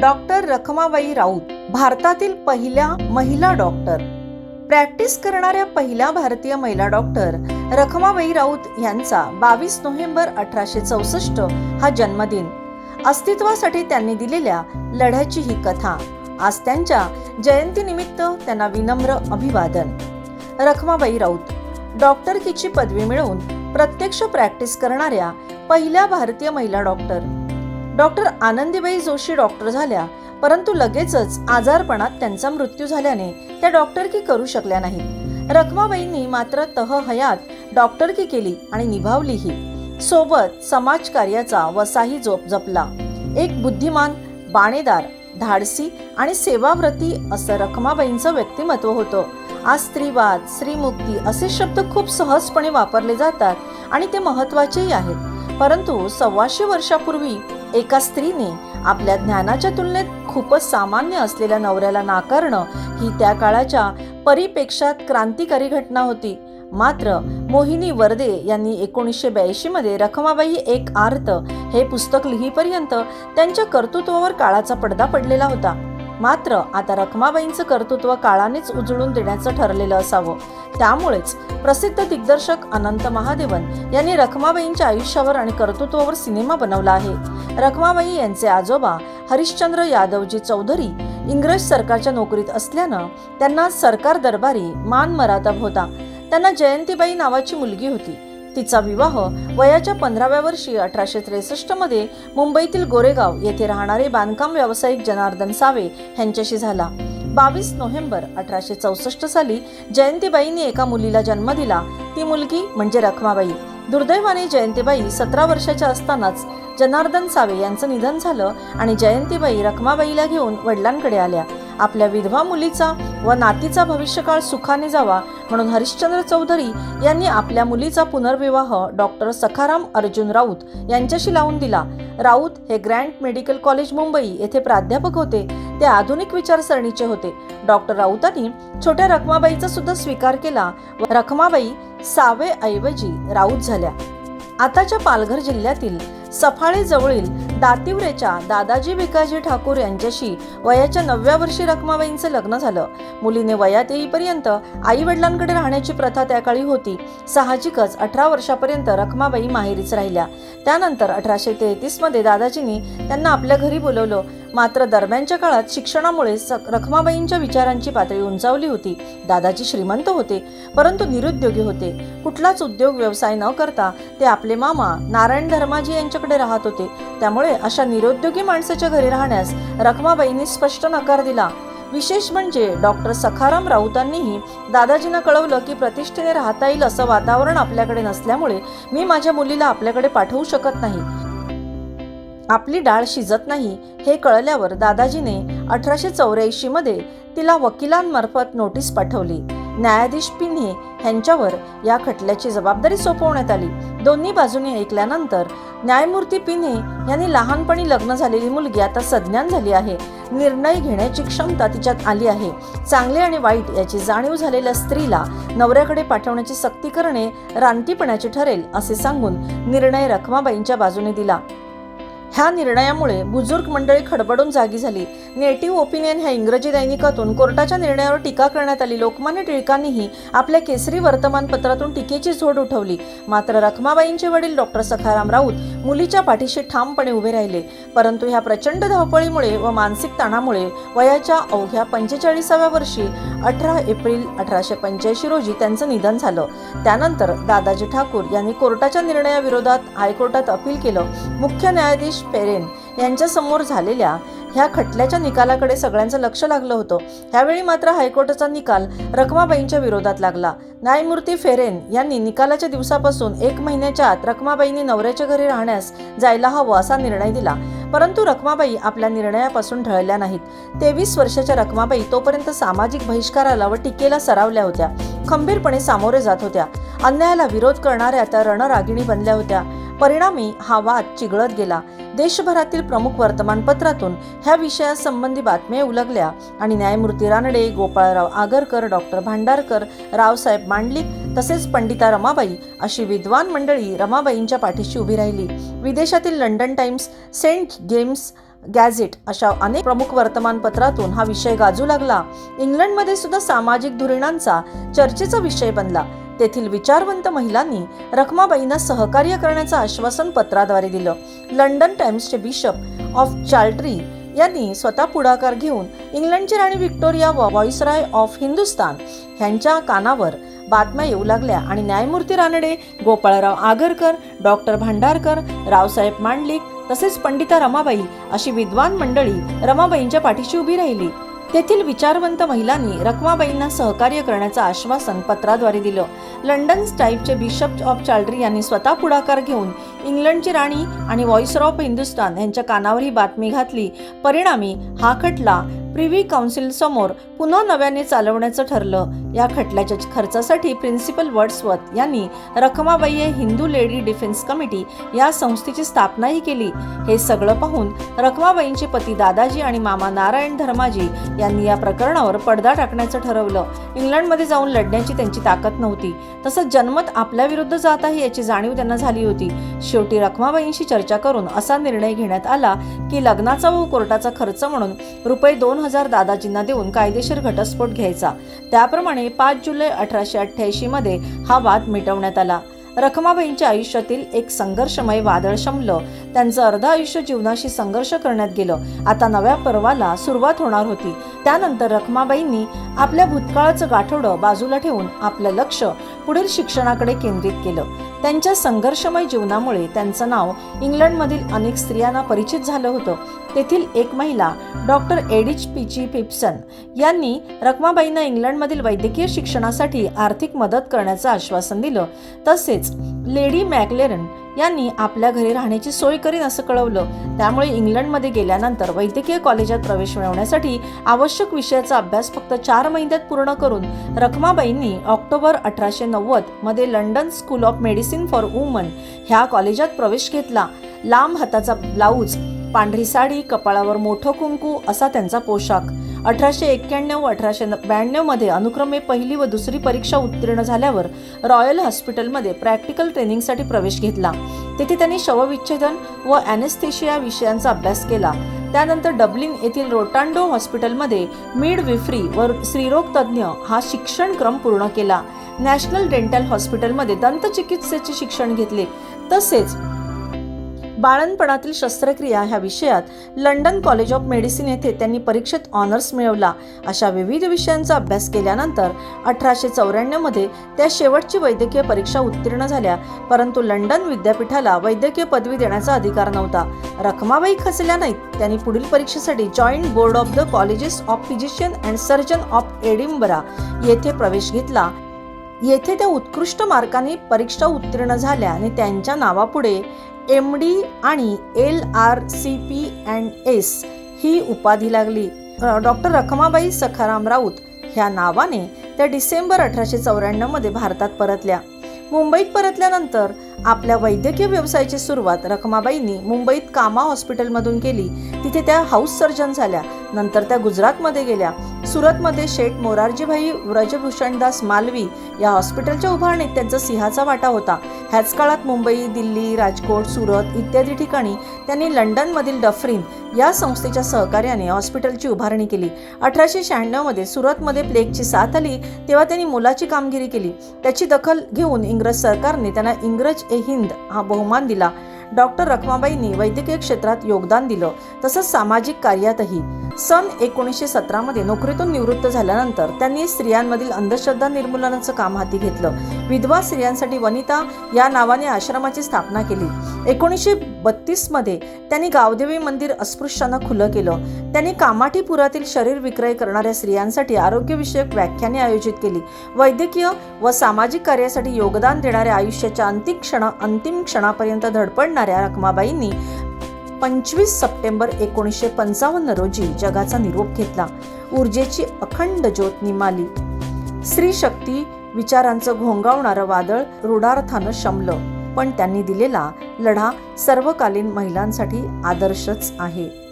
Doctor Rakhmabai Raut भारतातील पहिल्या महिला डॉक्टर. प्रॅक्टिस करणाऱ्या पहिल्या भारतीय महिला डॉक्टर रखमाबाई राऊत यांचा 22 नोव्हेंबर 1864 हा जन्मदिन. अस्तित्वासाठी त्यांनी दिलेल्या लढ्याची ही कथा. आज त्यांच्या जयंतीनिमित्त त्यांना विनम्र अभिवादन. रखमाबाई राऊत डॉक्टरकीची पदवी मिळवून प्रत्यक्ष प्रॅक्टिस करणाऱ्या पहिल्या भारतीय महिला doctor. Doctor Anandibai Joshi doctor झाल्या, परंतु लगेचच आजारपणात त्यांचा मृत्यू झाल्याने त्या डॉक्टरकी करू शकल्या नाहीत. रखमाबाईंनी मात्र तहहयात डॉक्टरकी केली आणि निभावलीही. सोबत समाजकार्याचा वसाही जपला. एक बुद्धिमान, बाणेदार, धाडसी आणि सेवाव्रती असं रखमाबाईंचं व्यक्तिमत्व होतं. आज स्त्रीवाद, स्त्रीमुक्ती असे शब्द खूप सहजपणे वापरले जातात आणि ते महत्त्वाचेही आहेत. परंतु 125 वर्षापूर्वी एका स्त्रीने आपल्या ज्ञानाच्या तुलनेत खूपच सामान्य असलेल्या नवऱ्याला नाकारणं ही त्या काळाच्या परिपेक्षात क्रांतिकारी घटना होती. मात्र मोहिनी वर्दे यांनी 1982 मध्ये रखमाबाई एक आर्त हे पुस्तक लिहीपर्यंत त्यांच्या कर्तृत्वावर काळाचा पडदा पडलेला होता. मात्र आता रखमाबाईंचं कर्तृत्व काळानेच उजळून देण्याचं ठरलेलं असावं. त्यामुळेच प्रसिद्ध दिग्दर्शक अनंत महादेवन यांनी रखमाबाईंच्या आयुष्यावर आणि कर्तृत्वावर सिनेमा बनवला आहे. रखमाबाई यांचे आजोबा हरिश्चंद्र यादवजी चौधरी इंग्रज सरकारच्या नोकरीत असल्यानं त्यांना सरकार दरबारी मान मरातब होता. त्यांना जयंतीबाई नावाची मुलगी होती. तिचा विवाह वयाच्या 15व्या वर्षी 1863 मध्ये मुंबईतील गोरेगाव येथे राहणारे बांधकाम व्यावसायिक जनार्दन सावे यांच्याशी झाला. 22 नोव्हेंबर 1864 साली जयंतीबाईंनी एका मुलीला जन्म दिला. ती मुलगी म्हणजे रखमाबाई. दुर्दैवाने जयंतीबाई 17 वर्षाच्या असतानाच जनार्दन सावे यांचं निधन झालं आणि जयंतीबाई रखमाबाईला घेऊन वडिलांकडे आल्या. आपल्या विधवा मुलीचा व नातीचा भविष्यकाळ सुखाने जावा म्हणून हरिश्चंद्र चौधरी यांनी आपल्या मुलीचा पुनर्विवाह डॉक्टर सखाराम अर्जुन राऊत यांच्याशी लावून दिला. राऊत हे ग्रँट मेडिकल कॉलेज मुंबई येथे प्राध्यापक होते. ते आधुनिक विचारसरणीचे होते. डॉक्टर राऊतांनी छोट्या रखमाबाईचा सुद्धा स्वीकार केला व रखमाबाई सावे ऐवजी राऊत झाल्या. आताच्या पालघर जिल्ह्यातील सफाळे जवळील दातिवरेच्या दादाजी भिकाजी ठाकूर यांच्याशी वयाच्या 9व्या वर्षी रखमाबाईंचं लग्न झालं. मुलीने वयात येईपर्यंत आई वडिलांकडे राहण्याची प्रथा त्या काळी होती. साहजिकच 18 वर्षापर्यंत रखमाबाई माहेरीच राहिल्या. त्यानंतर 1833 मध्ये दादाजींनी त्यांना आपल्या घरी बोलवलं. मात्र दरम्यानच्या काळात शिक्षणामुळे रखमाबाईंच्या विचारांची पातळी उंचावली होती. दादाजी श्रीमंत होते, परंतु निरुद्योगी होते. कुठलाच उद्योग व्यवसाय न करता ते आपले मामा नारायण धर्माजी यांच्याकडे राहत होते. त्यामुळे अशा निरुद्योगी माणसाच्या घरी राहण्यास रखमाबाईंनी स्पष्ट नकार दिला. विशेष म्हणजे डॉक्टर सखाराम राऊतांनीही दादाजींना कळवलं की प्रतिष्ठेने राहता येईल असं वातावरण आपल्याकडे नसल्यामुळे मी माझ्या मुलीला आपल्याकडे पाठवू शकत नाही. आपली डाळ शिजत नाही हे कळल्यावर दादाजीने 1884 मध्ये तिला वकिलांमार्फत नोटीस पाठवली. न्यायाधीश पिन्हे यांच्यावर या खटल्याची जबाबदारी सोपवण्यात आली. दोन्ही बाजूंनी ऐकल्यानंतर न्यायमूर्ती पिन्हे यांनी लहानपणी लग्न झालेली मुलगी आता सज्ञान झाली आहे. निर्णय घेण्याची क्षमता तिच्यात आली आहे. चांगले आणि वाईट याची जाणीव झालेल्या स्त्रीला नवऱ्याकडे पाठवण्याची सक्ती करणे रानटीपणाचे ठरेल असे सांगून निर्णय रखमाबाईंच्या बाजूने दिला. ह्या निर्णयामुळे बुजुर्ग मंडळी खडबडून जागी झाली. नेटिव्ह ओपिनियन ह्या इंग्रजी दैनिकातून कोर्टाच्या निर्णयावर टीका करण्यात आली. लोकमान्य टिळकांनीही आपल्या केसरी वर्तमानपत्रातून टीकेची झोड उठवली. मात्र रखमाबाईंचे वडील डॉक्टर सखाराम राऊत मुलीच्या पाठीशी ठामपणे उभे राहिले. परंतु ह्या प्रचंड धावपळीमुळे व मानसिक ताणामुळे वयाच्या अवघ्या 45व्या वर्षी 18 एप्रिल 1885 रोजी त्यांचं निधन झालं. त्यानंतर दादाजी ठाकूर यांनी कोर्टाच्या निर्णयाविरोधात हायकोर्टात अपील केलं. मुख्य न्यायाधीश फेरेन यांच्या समोर झालेल्या ह्या खटल्याच्या निकालाकडे सगळ्यांचं लक्ष लागलं होतं. ह्यावेळी मात्र हायकोर्टाचा निकाल रखमाबाईंच्या विरोधात लागला. न्यायमूर्ती फेरेन यांनी निकालाच्या दिवसापासून 1 महिन्याच्या आत रखमाबाईंनी नवऱ्याच्या घरी राहण्यास जायला हवं असा निर्णय दिला. परंतु रखमाबाई आपल्या निर्णयापासून ढळल्या नाहीत. 23 वर्षाच्या रखमाबाई तोपर्यंत सामाजिक बहिष्काराला व टीकेला सरावल्या होत्या. खंबीरपणे सामोरे जात होत्या. अन्यायाला विरोध करणाऱ्या त्या रणरागिणी बनल्या होत्या. परिणामी हा वाद चिघळत गेला. देशभरातील प्रमुख वर्तमानपत्रातून ह्या विषयासंबंधी बातम्या उलगल्या आणि न्यायमूर्ती रानडे, गोपाळराव आगरकर, डॉक्टर भांडारकर, रावसाहेब मांडलिक तसेच पंडिता रमाबाई अशी विद्वान मंडळी रमाबाईंच्या पाठीशी उभी राहिली. विदेशातील London Times, Saint James Gazette अशा अनेक प्रमुख वर्तमानपत्रातून हा विषय गाजू लागला. इंग्लंडमध्ये सुद्धा सामाजिक धुरीणांचा चर्चेचा विषय बनला. तेथील विचारवंत महिलांनी रखमाबाईंना सहकार्य करण्याचं आश्वासन पत्राद्वारे दिलं. लंडन टाइम्सचे बिशप ऑफ चार्ल्ट्री यांनी स्वतः पुढाकार घेऊन इंग्लंडची राणी व्हिक्टोरिया व व्हाईसरॉय ऑफ हिंदुस्तान यांच्या कानावर बातम्या येऊ लागल्या आणि न्यायमूर्ती रानडे, गोपाळराव आगरकर, डॉक्टर भांडारकर, रावसाहेब मांडलिक तसेच पंडिता रमाबाई अशी विद्वान मंडळी रमाबाईंच्या पाठीशी उभी राहिली. तेथील विचारवंत महिलांनी रखमाबाईंना सहकार्य करण्याचं आश्वासन पत्राद्वारे दिलं. लंडन टाइम्सचे बिशप ऑफ चार्ल्ट्री यांनी स्वतः पुढाकार घेऊन इंग्लंडची राणी आणि व्हाईसरॉय ऑफ हिंदुस्तान यांच्या कानावर ही बातमी घातली. परिणामी हा खटला प्रिव्ही काउन्सिल समोर पुन्हा नव्याने चालवण्याचं ठरलं. या खटल्याच्या खर्चासाठी प्रिन्सिपल वर्ड्सवर्थ यांनी Rakhmabai Hindu lady defence committee या संस्थेची स्थापनाही केली. हे सगळं पाहून रखमाबाईंचे पती दादाजी आणि मामा नारायण धर्माजी यांनी या प्रकरणावर पडदा टाकण्याचं ठरवलं. इंग्लंडमध्ये जाऊन लढण्याची त्यांची ताकद नव्हती, तसंच जनमत आपल्या विरुद्ध जात आहे याची जाणीव त्यांना झाली होती. शेवटी रखमाबाईंशी चर्चा करून असा निर्णय घेण्यात आला की लग्नाचा व कोर्टाचा खर्च म्हणून ₹2000 दादाजींना देऊन कायदेशीर घटस्फोट घ्यायचा. त्याप्रमाणे 5 जुलै 1888 मध्ये हा वाद मिटवण्यात आला. रखमाबाईंच्या आयुष्यातील एक संघर्षमय वादळ शमलं. त्यांचं अर्ध आयुष्य जीवनाशी संघर्ष करण्यात गेलं. आता नव्या पर्वाला सुरुवात होणार होती. त्यानंतर रखमाबाईंनी आपल्या भूतकाळाचं गाठोडं बाजूला ठेवून आपलं लक्ष पुढील शिक्षणाकडे केंद्रित केलं. त्यांच्या संघर्षमय जीवनामुळे त्यांचं नाव इंग्लंडमधील अनेक स्त्रियांना परिचित झालं होतं. तेथील एक महिला डॉक्टर एडिथ पीची पिप्सन यांनी रखमाबाईंना इंग्लंडमधील वैद्यकीय शिक्षणासाठी आर्थिक मदत करण्याचं आश्वासन दिलं. तसेच लेडी मॅक्लेरन यांनी आपल्या घरी राहण्याची सोय करीन असं कळवलं. त्यामुळे इंग्लंडमध्ये गेल्यानंतर वैद्यकीय कॉलेजात प्रवेश मिळवण्यासाठी आवश्यक विषयाचा अभ्यास फक्त 4 महिन्यात पूर्ण करून रखमाबाईंनी ऑक्टोबर 1890 मध्ये London school of medicine for woman ह्या कॉलेजात प्रवेश घेतला. लांब हाताचा ब्लाऊज, पांढरी साडी, कपाळावर मोठं कुंकू असा त्यांचा पोशाख. 1891 व 1892 मध्ये अनुक्रमे पहिली व दुसरी परीक्षा उत्तीर्ण झाल्यावर रॉयल हॉस्पिटलमध्ये प्रॅक्टिकल ट्रेनिंगसाठी प्रवेश घेतला. तेथे त्यांनी शवविच्छेदन व ॲनेस्थेशिया विषयांचा अभ्यास केला. त्यानंतर डब्लिन येथील रोटांडो हॉस्पिटलमध्ये मिडविफ्री व स्त्रीरोग तज्ज्ञ हा शिक्षणक्रम पूर्ण केला. नॅशनल डेंटल हॉस्पिटलमध्ये दंतचिकित्सेचे शिक्षण घेतले. तसेच बाळंतपणातील शस्त्रक्रिया ह्या विषयात लंडन कॉलेज ऑफ मेडिसिन येथे त्यांनी परीक्षेत ऑनर्स मिळवला. अशा विविध विषयांचा अभ्यास केल्यानंतर 1894 मध्ये त्या शेवटची वैद्यकीय परीक्षा उत्तीर्ण झाल्या. परंतु लंडन विद्यापीठाला वैद्यकीय पदवी देण्याचा अधिकार नव्हता. रखमाबाई खचल्या नाहीत. त्यांनी पुढील परीक्षेसाठी joint board of the colleges of physician and surgeon of Edinburgh येथे प्रवेश घेतला. येथे त्या उत्कृष्ट मार्काने परीक्षा उत्तीर्ण झाल्या आणि त्यांच्या नावापुढे MD आणि LRCP&S ही उपाधी लागली. डॉक्टर रखमाबाई सखाराम राऊत ह्या नावाने त्या डिसेंबर 1894 मध्ये भारतात परतल्या. मुंबईत परतल्यानंतर आपल्या वैद्यकीय व्यवसायाची सुरुवात रखमाबाईंनी मुंबईत कामा हॉस्पिटलमधून केली. तिथे त्या हाऊस सर्जन झाल्या. नंतर त्या गुजरातमध्ये गेल्या. सुरतमध्ये शेठ मोरारजीभाई व्रजभूषणदास मालवी या हॉस्पिटलच्या उभारणीत त्यांचा सिंहाचा वाटा होता. ह्याच काळात मुंबई, दिल्ली, राजकोट, सुरत इत्यादी ठिकाणी त्यांनी लंडनमधील डफरीन या संस्थेच्या सहकार्याने हॉस्पिटलची उभारणी केली. 1896 मध्ये सुरतमध्ये प्लेगची साथ आली तेव्हा त्यांनी मोलाची कामगिरी केली. त्याची दखल घेऊन इंग्रज सरकारने त्यांना इंग्रज ए हिंद हा बहुमान दिला. डॉक्टर रखमाबाईंनी वैद्यकीय क्षेत्रात योगदान दिलं, तसंच सामाजिक कार्यातही. सन 1917 मध्ये नोकरीतून निवृत्त झाल्यानंतर त्यांनी स्त्रियांमधील अंधश्रद्धा निर्मूलनाचं काम हाती घेतलं. विधवा स्त्रियांसाठी वनिता या नावाने आश्रमाची स्थापना केली. 1932 मध्ये त्यांनी गावदेवी मंदिर अस्पृश्यांना खुलं केलं. त्यांनी कामाठीपुरातील शरीर विक्रय करणाऱ्या स्त्रियांसाठी आरोग्यविषयक व्याख्याने आयोजित केली. वैद्यकीय व सामाजिक कार्यासाठी योगदान देणाऱ्या आयुष्याच्या अंतिम क्षणापर्यंत धडपडणाऱ्या रखमाबाईंनी 25 सप्टेंबर 1955 रोजी जगाचा निरोप घेतला. ऊर्जेची अखंड ज्योत निमाली. स्त्री शक्ती विचारांचं घोंगावणारं वादळ रूढार्थानं शमलं. पण त्यांनी दिलेला लढा सर्वकालीन महिलांसाठी आदर्शच आहे.